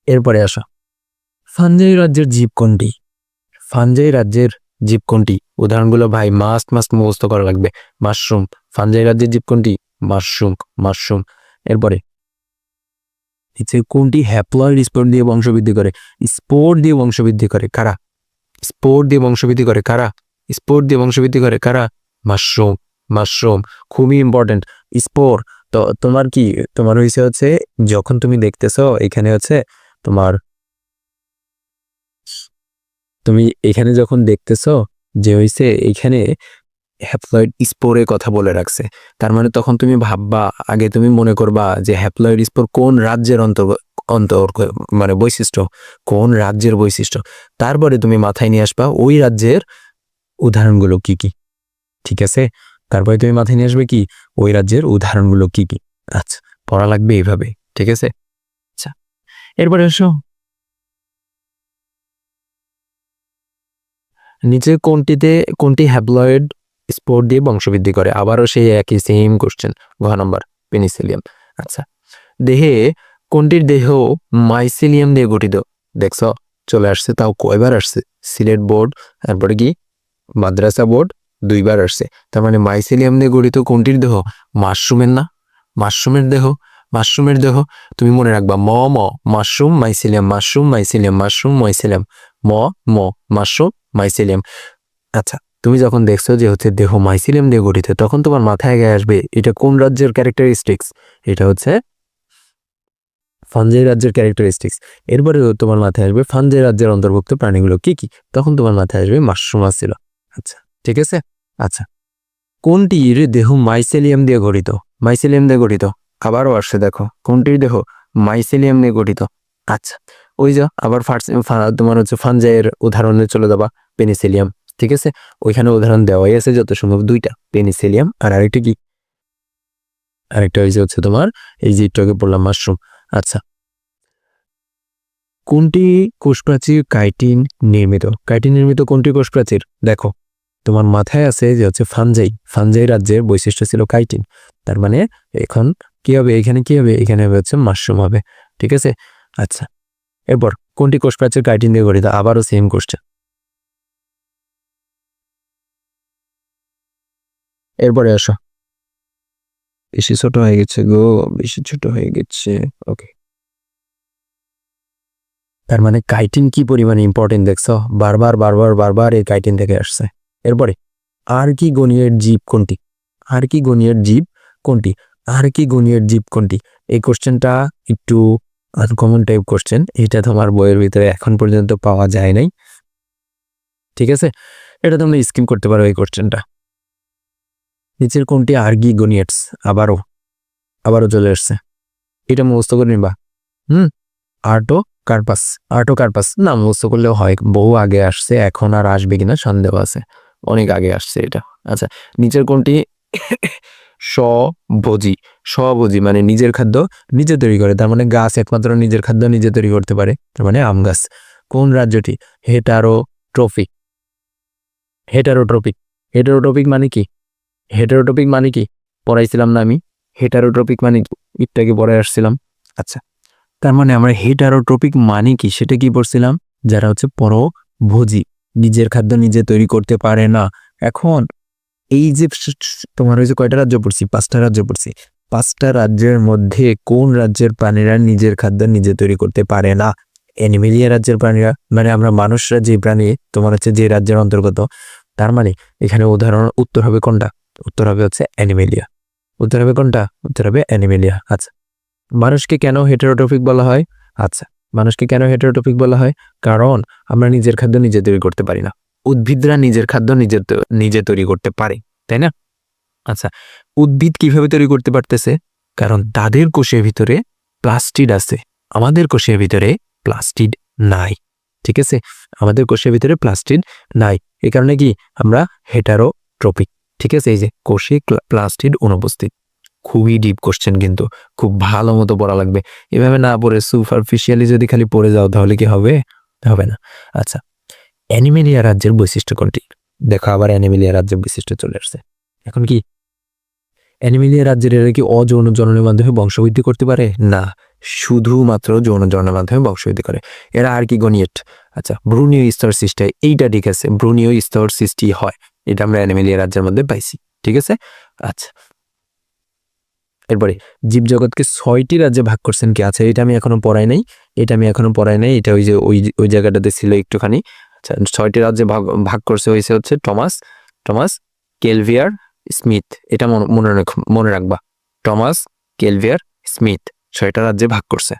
এরপরে আসো, ফানজাই রাজ্যের জীব কোনটি? ফানজাই রাজ্যের জীব কোনটি? উদাহরণগুলো ভাই মাস্ট মুখস্থ করা লাগবে। মাশরুম। ফানজাই রাজ্যের জীব কোনটি? Mushroom, mushroom. এরপরে কোনটি হ্যাপ্লয়েড স্পোর দিয়ে বংশবৃদ্ধি করে? স্পোর দিয়ে বংশবৃদ্ধি করে কারা? স্পোর দিয়ে বংশবৃদ্ধি করে কারা? স্পোর দিয়ে বংশবৃদ্ধি করে কারা? মাশরুম, মাশরুম খুবই ইম্পর্টেন্ট। স্পোর তো তোমার কি, তোমার হচ্ছে যখন তুমি দেখতেছো এখানে হচ্ছে তোমার, তুমি এখানে যখন দেখতেছো যে হইছে এখানে হ্যাপ্লয়েড স্পোরের কথা বলে রাখছে, তার মানে তখন তুমি ভাববা, আগে তুমি মনে করবা যে হ্যাপ্লয়েড স্পোর কোন রাজ্যের মানে বৈশিষ্ট্য, কোন রাজ্যের বৈশিষ্ট্য, তারপরে তুমি মাথায় নিয়ে আসবা ওই রাজ্যের উদাহরণগুলো কি কি। ঠিক আছে, তারপরে তুমি মাথায় নিয়ে আসবে কি ওই রাজ্যের উদাহরণগুলো কি কি। আচ্ছা, পড়া লাগবে এইভাবে। ঠিক আছে, আচ্ছা এরপরে এসো, নিচে কোনটি হ্যাপ্লয়েড স্পোর দিয়ে বংশবৃদ্ধি করে? আবারও সেই একই সেম কোশ্চেন, ঘ নম্বর পেনিসিলিয়াম। আচ্ছা, দেহে কোনটির দেহ মাইসিলিয়াম দিয়ে গঠিত? দেখছ চলে আসছে, তাও কয়বার আসছে? সিলেট বোর্ড, তারপরে কি মাদ্রাসা বোর্ড, দুইবার আসছে। তার মানে মাইসিলিয়াম দিয়ে গঠিত কোনটির দেহ? মাশরুমের না? মাশরুমের দেহ, মাশরুমের দেহ। তুমি মনে রাখবা ম ম mushroom mycelium, mushroom mycelium, mushroom mycelium, ম ম মাশরুম মাইসিলিয়াম। আচ্ছা, তুমি যখন দেখছো যে হচ্ছে দেহ মাইসিলিয়াম দিয়ে গঠিত, তখন তোমার মাথায় আগে আসবে এটা কোন রাজ্যের ক্যারেক্টারিস্টিক্স? এটা হচ্ছে ফানজাই রাজ্যের ক্যারেক্টারিস্টিক্স। এরপরে তোমার মাথায় আসবে ফানজাই রাজ্যের অন্তর্ভুক্ত প্রাণীগুলো কি কি, তখন তোমার মাথায় আসবে মাশরুম ছিল। আচ্ছা, ঠিক আছে। আচ্ছা, কোনটির দেহ মাইসেলিয়াম দিয়ে গঠিত? মাইসেলিয়াম দিয়ে গঠিত, আবারও আসছে দেখো কোনটির দেহ মাইসেলিয়াম দিয়ে গঠিত। আচ্ছা, ওই যে আবার তোমার হচ্ছে ফানজাইয়ের উদাহরণে চলে যাবা, পেনিসিলিয়াম। ঠিক আছে, ওইখানে উদাহরণ দেওয়াই আছে যত সম্ভব দুইটা, পেনিসিলিয়াম আর আরেকটা কি, আরেকটা হচ্ছে তোমার এই যে একটু আগে বললাম মাশরুম। আচ্ছা, কোনটি কোষপ্রাচীর কাইটিন নির্মিত? কাইটিন নির্মিত কোনটি কোষপ্রাচীর? দেখো তোমার মাথায় আছে যে হচ্ছে ফানজাই, ফানজাই রাজ্যের বৈশিষ্ট্য ছিল কাইটিন, তার মানে এখন কি হবে, এখানে কি হবে, এখানে হবে হচ্ছে মাশরুম হবে। ঠিক আছে, আচ্ছা এরপর কোনটি কোষপ্রাচীর কাইটিন দিয়ে গঠিত? আবারও সেম কোশ্চেন। এরপরে আসো, বেশি ছোট হয়ে গেছে গো, বেশি ছোট হয়ে গেছে। ওকে, তার মানে কাইটিন কি পরিমাণে ইম্পর্টেন্ট দেখছো, বারবার বারবার বারবার এই কাইটিন থেকে আসছে। এরপরে আর কি গণীয়ের জীব কোনটি? আর কি গণীয়ের জীব কোনটি? আর কি গণীয়ের জীব কোনটি? এই কোশ্চেনটা একটু আনকমন টাইপ কোশ্চেন, এটা তোমার বইয়ের ভিতরে এখন পর্যন্ত পাওয়া যায় নাই। ঠিক আছে, এটা তোমরা স্কিম করতে পারো এই কোশ্চেনটা। নিচের কোনটি আর্গি গনিয়েটস? আবারও আবারও চলে আসছে, এটা মুখস্থ করে নিবা। আর্টো কার্পাস, আর্টো কার্পাস না মুখস্থ করলেও হয়, বহু আগে আসছে, এখন আর আসবে কিনা সন্দেহ আছে, অনেক আগে আসছে এটা। আচ্ছা, নিচের কোনটি স্বভোজী? স্বভোজী মানে নিজের খাদ্য নিজে তৈরি করে, তার মানে গাছ একমাত্র নিজের খাদ্য নিজে তৈরি করতে পারে, তার মানে আম গাছ। কোন রাজ্যটি হেটারোট্রফিক? হেটারোট্রপিক, হেটারোটপিক মানে কি? হেটারোটপিক মানে কি পড়াইছিলাম না আমি? হেটারোটপিক মানে একটু আগে পড়ায় আসছিলাম। আচ্ছা, তার মানে আমরা হেটারোট্রপিক মানে কি সেটা কি পড়ছিলাম? যারা হচ্ছে পরভোজী, নিজের খাদ্য নিজে তৈরি করতে পারে না। এখন এই যে তোমার ওই যে কয়টা রাজ্য পড়ছি? 5টা রাজ্য পড়ছি। 5টা রাজ্যের মধ্যে কোন রাজ্যের প্রাণীরা নিজের খাদ্য নিজে তৈরি করতে পারে না? অ্যানিমেলিয়া রাজ্যের প্রাণীরা, মানে আমরা মানুষরা যে প্রাণী তোমার হচ্ছে যে রাজ্যের অন্তর্গত, তার মানে এখানে উত্তর হবে কোনটা? উত্তর হবে হচ্ছে অ্যানিমেলিয়া। উত্তর হবে কোনটা? উত্তর হবে অ্যানিমেলিয়া। আচ্ছা, মানুষকে কেন হেটারোট্রপিক বলা হয়? আচ্ছা, মানুষকে কেন হেটারোট্রপিক বলা হয়? কারণ আমরা নিজের খাদ্য নিজে তৈরি করতে পারি না। উদ্ভিদরা নিজের খাদ্য নিজে তৈরি করতে পারে, তাই না? আচ্ছা, উদ্ভিদ কিভাবে তৈরি করতে পারতেছে? কারণ তাদের কোষের ভিতরে প্লাস্টিড আছে, আমাদের কোষের ভিতরে প্লাস্টিড নাই। ঠিক আছে, আমাদের কোষের ভিতরে প্লাস্টিড নাই, এই কারণে কি আমরা হেটারোট্রপিক। ঠিক আছে, এই যে কোষে প্লাস্টিড অনুপস্থিত। খুবই ডিপ কোশ্চেন, কিন্তু খুব ভালো মতো পড়া লাগবে। এভাবে না পড়ে সুপারফিশিয়ালি যদি খালি পড়ে যাও তাহলে কি হবে? হবে না। আচ্ছা, অ্যানিমেলিয়া রাজ্যের বৈশিষ্ট্য কোনটি? দেখো, আবার অ্যানিমেলিয়া রাজ্যের বৈশিষ্ট্য চলে আসছে। এখন কি অ্যানিমেলিয়া রাজ্যের এরা কি অযৌন জননের মাধ্যমে বংশবৃদ্ধি করতে পারে? না, শুধুমাত্র যৌন জননের মাধ্যমে বংশবৃদ্ধি করে। এরা আর কি গণিয়েট? আচ্ছা, ভ্রূণীয় স্তর সৃষ্টি হয়, এইটা ঠিক আছে, ভ্রূণীয় স্তর সৃষ্টি হয়, এটা আমরা অ্যানিমেলিয়া রাজ্যের মধ্যে পাইছি। ঠিক আছে। আচ্ছা, এরপরে জীবজগৎকে 6টি রাজ্যে ভাগ করছেন কি? আছে, এটা আমি এখনো পড়াই নাই, এটা ওই যে ওই জায়গাটাতে ছিল একটুখানি। আচ্ছা, 6টি রাজ্যে ভাগ করছে হয়েছে হচ্ছে টমাস কেলভিয়ার স্মিথ। এটা মনে রাখবা, টমাস কেলভিয়ার স্মিথ 6টা রাজ্যে ভাগ করছে।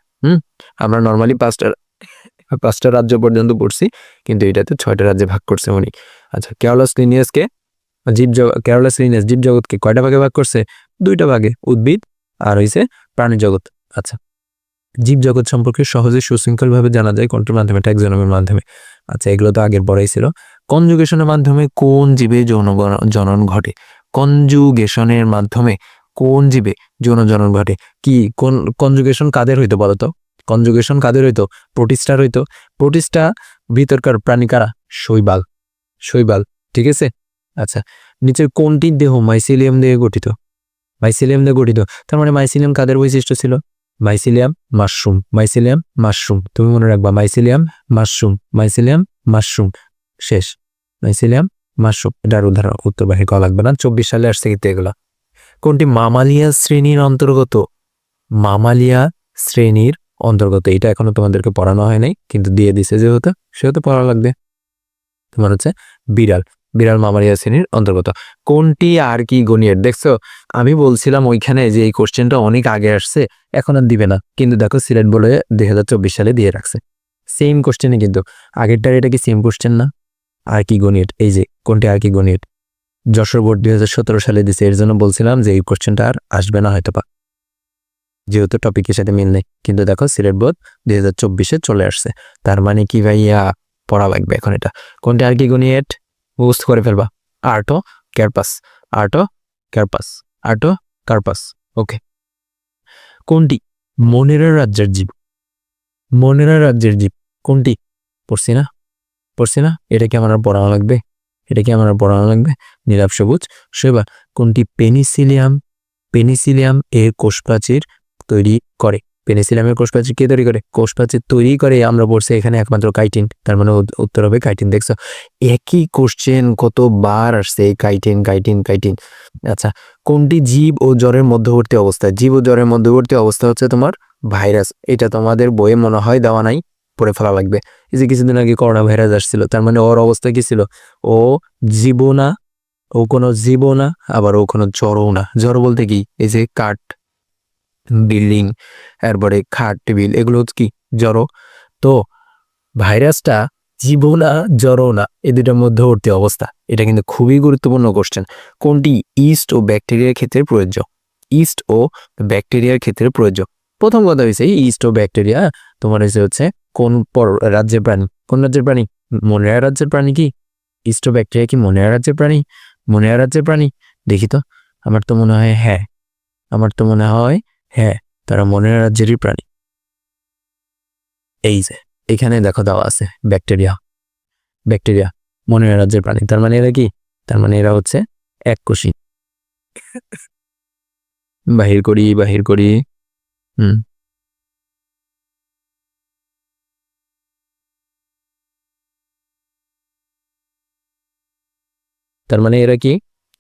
আমরা নর্মালি 5টা রাজ্য পর্যন্ত পড়ছি, কিন্তু এটাতে 6টা রাজ্যে ভাগ করছে উনি। আচ্ছা, ক্যারোলাস লিনিয়াসকে জীবজগৎকে কয়টা ভাগে ভাগ করছে? 2টা ভাগে, উদ্ভিদ আর হইছে প্রাণী জগৎ। আচ্ছা, জীবজগৎ সম্পর্কে সহজে সুশৃঙ্খল ভাবে জানা যায় কোনটার মাধ্যমে? ট্যাক্সোনমির মাধ্যমে। আচ্ছা, এগুলো তো আগের পড়াই ছিল। কনজুগেশনের মাধ্যমে কোন জীবে যৌন জনন ঘটে? কনজুগেশনের মাধ্যমে কোন জীবে যৌন জনন ঘটে? কি কোন কনজুগেশন কাদের হইতো বলতো? কনজুগেশন কাদের হইতো? প্রোটিস্টার হইতো। প্রোটিস্টা ভিতরকার প্রাণী কারা? শৈবাল। ঠিক আছে। আচ্ছা, নিচের কোনটি দেহ মাইসিলিয়াম দিয়ে গঠিত? তার মানে মাইসিলিয়াম কাদের বৈশিষ্ট্য ছিল? Mycelium mushroom. তুমি মনে রাখবা, মাইসিলিয়াম মাশরুম। শেষ, মাইসিলিয়াম মাশরুম। এটার উত্তর বাহির করা লাগবে না, 24 সালে আসছে কিন্তু এগুলা। কোনটি মামালিয়া শ্রেণীর অন্তর্গত? এটা এখনো তোমাদেরকে পড়ানো হয় নাই, কিন্তু দিয়ে দিছে সেহেতু পড়া লাগবে। তোমার হচ্ছে বিড়াল মামালিয়া শ্রেণীর অন্তর্গত। কোনটি আর কি গণিয়েট? দেখছো, আমি বলছিলাম ওইখানে যে এই কোশ্চেনটা অনেক আগে আসছে, এখন আর দিবে না, কিন্তু দেখো সিলেট বলে 2024 সালে দিয়ে রাখছে। সেম কোশ্চেনই কিন্তু আগেরটার, এটা কি সেম কোশ্চেন না? আর কি গণিয়েট, এই যে কোনটি আর কি গণিয়েট, যশোর বোর্ড 2017 সালে দিছে। এর জন্য বলছিলাম যে এই কোশ্চেনটা আর আসবে না হয়তো বা, যেহেতু টপিকের সাথে মিল নেই। কিন্তু দেখো সিলেট বোর্ড 2024 চলে আসছে, তার মানে কি ভাইয়া পড়া লাগবে এখন এটা। কোনটি আর কি গণিয়েট? মুখস্থ করে ফেলবা, আর্টো কার্পাস। ওকে। কোনটি মনেরা রাজ্যের জীব? কোনটি? পড়ছি না, এটা কি আমার আর পড়ানো লাগবে? নীলাভ সবুজ শৈবাল। কোনটি পেনিসিলিয়াম এর কোষপ্রাচীর তৈরি করে? পেনিসিলিয়ামের কোষপ্রাচীর কে তৈরি করে? কোষপ্রাচীর তৈরি করে আমরা বলছি এখানে একমাত্র কাইটিন, তার মানে উত্তর হবে কাইটিন। দেখছো, একই কোশ্চেন কতবার আসছে, কাইটিন। আচ্ছা, কোনটি জীব ও জ্বরের মধ্যবর্তী অবস্থা? জীব ও জ্বরের মধ্যবর্তী অবস্থা হচ্ছে তোমার ভাইরাস। এটা তোমাদের বইয়ে মনে হয় দেওয়া নাই, পড়ে ফেলা লাগবে। এই যে কিছুদিন আগে করোনা ভাইরাস আসছিল, তার মানে ওর অবস্থা কি ছিল? ও কোনো জীবও না, আবার ও কোনো জ্বরও না। জ্বর বলতে কি? এই যে কাঠ, বিল্ডিং, এরপরে খাট, টেবিল, এগুলো হচ্ছে কি? জড়ো। তো ভাইরাসটা জীবও না, জ্বরও না, এই দুটার মধ্যবর্তী অবস্থা। এটা কিন্তু খুবই গুরুত্বপূর্ণ কোশ্চেন। কোনটি ইস্ট ও ব্যাকটেরিয়ার ক্ষেত্রে প্রযোজ্য? প্রথম কথা হয়েছে ইস্ট ও ব্যাকটেরিয়া তোমার হচ্ছে কোন রাজ্যের প্রাণী? মনেরা রাজ্যের প্রাণী কি? ইস্ট ও ব্যাকটেরিয়া কি মনেরা রাজ্যের প্রাণী? দেখি তো, আমার তো মনে হয় হ্যাঁ, তারা মনেরা রাজ্যেরই প্রাণী। এই যে এখানে দেখো দেওয়া আছে ব্যাকটেরিয়া মনেরা রাজ্যের প্রাণী, তার মানে এরা কি তার মানে এরা হচ্ছে এককোষী। বাহির করি হুম তার মানে এরা কি,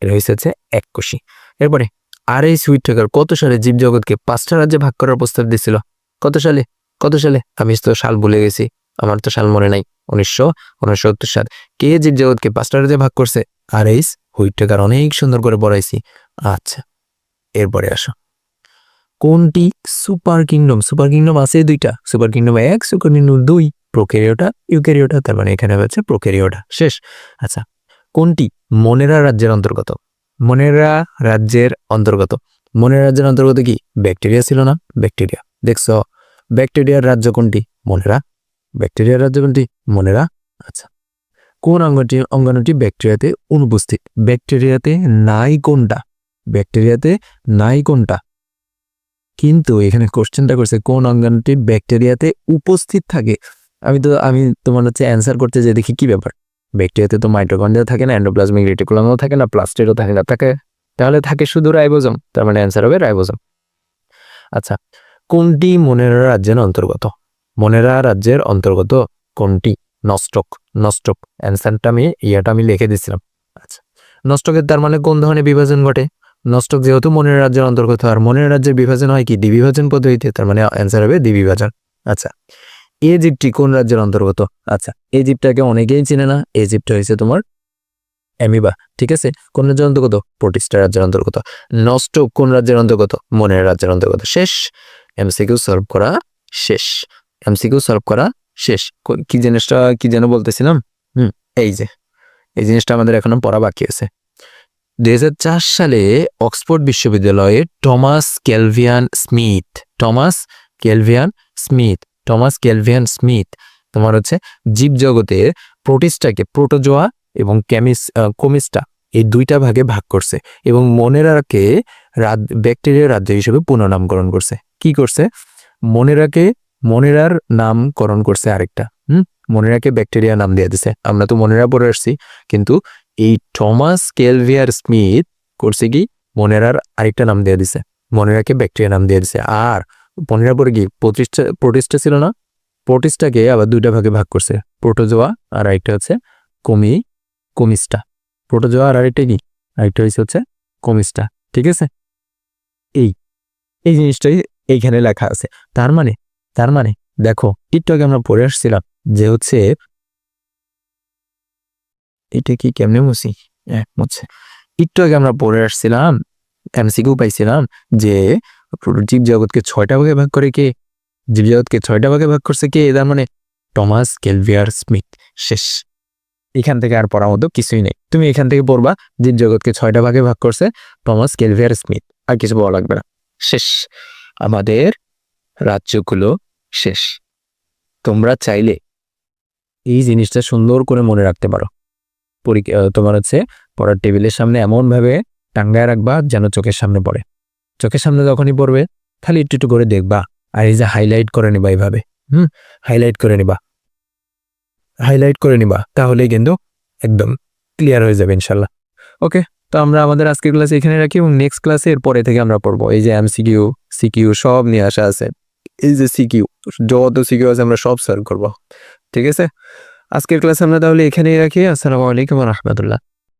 এরা হচ্ছে এককোষী। এরপরে আরএইচ হুইটেকার কত সালে জীবজগৎকে 5টা রাজ্যে ভাগ করার প্রস্তাব দিছিল? কত সালে আমি তো সাল ভুলে গেছি, আমার তো সাল মনে নাই। 1969 সাল। কে জীবজগৎকে 5টা রাজ্যে ভাগ করছে? Rh Whitaker. অনেক সুন্দর করে পড়াইছি। আচ্ছা, এরপরে আসো, কোনটি সুপার কিংডম আছে দুইটা, super kingdom 1, super kingdom 2, prokaryota Eukaryota. তার মানে এখানে হচ্ছে প্রোক্যারিওটা শেষ। আচ্ছা, কোনটি মনেরা রাজ্যের অন্তর্গত? মনেরা রাজ্যের অন্তর্গত মনেরা রাজ্যের অন্তর্গত কি? ব্যাকটেরিয়া ছিল না? ব্যাকটেরিয়া। দেখছো, ব্যাকটেরিয়ার রাজ্য কোনটি? মনেরা। ব্যাকটেরিয়ার রাজ্য কোনটি? মনেরা। আচ্ছা, কোন অঙ্গাণুটি ব্যাকটেরিয়াতে অনুপস্থিত? ব্যাকটেরিয়াতে নাই কোনটা? ব্যাকটেরিয়াতে নাই কোনটা? কিন্তু এখানে কোশ্চেনটা করছে কোন অঙ্গাণুটি ব্যাকটেরিয়াতে উপস্থিত থাকে। আমি তোমার হচ্ছে অ্যান্সার করতে যে দেখি কি ব্যাপার, ব্যাকটেরিয়াতে তো মাইটোকন্ড্রিয়া থাকে না, এন্ডোপ্লাজমিক রেটিকুলামও থাকে না, প্লাস্টিডও থাকে না, তাহলে থাকে শুধু রাইবোজোম। তার মানে অ্যান্সার হবে রাইবোজোম। আচ্ছা, কোনটি মনেরা রাজ্যের অন্তর্গত? মনেরা রাজ্যের অন্তর্গত কোনটি? নস্টক। অ্যান্সারটা আমি লিখে দিছিলাম। আচ্ছা, নস্টকের তার মানে কোন ধরনের বিভাজন ঘটে? নস্টক যেহেতু মনের রাজ্যের অন্তর্গত, আর মনের রাজ্যের বিভাজন হয় কি? দ্বিবিভাজন পদ্ধতিতে। তার মানে অ্যান্সার হবে দ্বিবিভাজন। আচ্ছা, এই জীবটি কোন রাজ্যের অন্তর্গত? আচ্ছা, এই জীবটাকে অনেকেই চিনে না। এই জীবটা হয়েছে তোমার অ্যামিবা। ঠিক আছে, কোন রাজ্যের অন্তর্গত? প্রোটিস্টা রাজ্যের অন্তর্গত। নস্টক কোন রাজ্যের অন্তর্গত? মনের রাজ্যের অন্তর্গত। শেষ, এমসিকিউ সলভ করা শেষ। কি যেন বলতেছিলাম? এই যে এই জিনিসটা আমাদের এখনো পড়া বাকি আছে। 2004 সালে অক্সফোর্ড বিশ্ববিদ্যালয়ে টমাস ক্যালভিয়ান স্মিথ তোমার হচ্ছে জীবজগতের প্রোটিস্টাকে প্রোটোজোয়া এবং কমিস্টা এই দুইটা ভাগে ভাগ করছে এবং মনেরাকে ব্যাকটেরিয়ার রাজ্য হিসেবে পুনর্নামকরণ করছে। কি করছে? মনেরার নামকরণ করছে আরেকটা। মনেরাকে ব্যাকটেরিয়া নাম দিয়ে দিছে। আমরা তো মনেরা পড়ে আসছি, কিন্তু এই টমাস ক্যালভিয়ার স্মিথ করছে কি? মনেরার আরেকটা নাম দিয়ে দিছে, মনেরাকে ব্যাকটেরিয়া নাম দিয়ে দিছে। আর মনেরা পরে কি প্রোটিস্টা ছিল না? প্রোটিস্টাকে আবার দুইটা ভাগে ভাগ করছে, প্রোটোজোয়া আর আরেকটা হচ্ছে কমিস্টা। প্রোটোজোয়া আর আরেকটা কি? আরেকটা হচ্ছে কমিস্টা। ঠিক আছে, এই এই জিনিসটাই এইখানে লেখা আছে। তার মানে দেখো, একটু আগে আমরা পড়ে আসছিলাম যে হচ্ছে এটা কি কেমনে মুছি মুছে একটু আগে আমরা পড়ে আসছিলাম, এমসিকিউ পাইছিলাম যে জীবজগৎকে 6টা ভাগে ভাগ করে কে? জীবজগৎকে 6টা ভাগে ভাগ করছে কে? তার মানে টমাস ক্যালভিয়ার স্মিথ। শেষ, এখান থেকে আর পড়ার মতো কিছুই নেই। তুমি এখান থেকে পড়বা জীবজগৎকে 6টা ভাগে ভাগ করছে টমাস ক্যালভিয়ার স্মিথ, আর কিছু বলা লাগবে না। শেষ, আমাদের রাজ্যগুলো শেষ। তোমরা চাইলে এই জিনিসটা সুন্দর করে মনে রাখতে পারো। তোমার হচ্ছে পড়ার টেবিলের সামনে এমন ভাবে টাঙ্গায় রাখবা যেন চোখের সামনে পড়ে। চোখের সামনে যখনই পড়বে খালি একটু একটু করে দেখবা, আর এই যে হাইলাইট করে নিবা এইভাবে। হাইলাইট করে নিবা, তাহলেই কিন্তু একদম ক্লিয়ার হয়ে যাবে ইনশাল্লাহ। ওকে, তো আমরা আমাদের আজকের ক্লাস এখানে রাখি এবং নেক্সট ক্লাসে এর পরে থেকে আমরা পড়বো এই যে এমসিকিউ সিকিউ সব নিয়ে আসা আছে। এই যে সিকিউ, যত সিকিউ আছে আমরা সব সলভ করবো। ঠিক আছে, আজকের ক্লাস আমরা তাহলে এখানেই রাখি। আসসালামু আলাইকুম ওয়া রাহমাতুল্লাহ।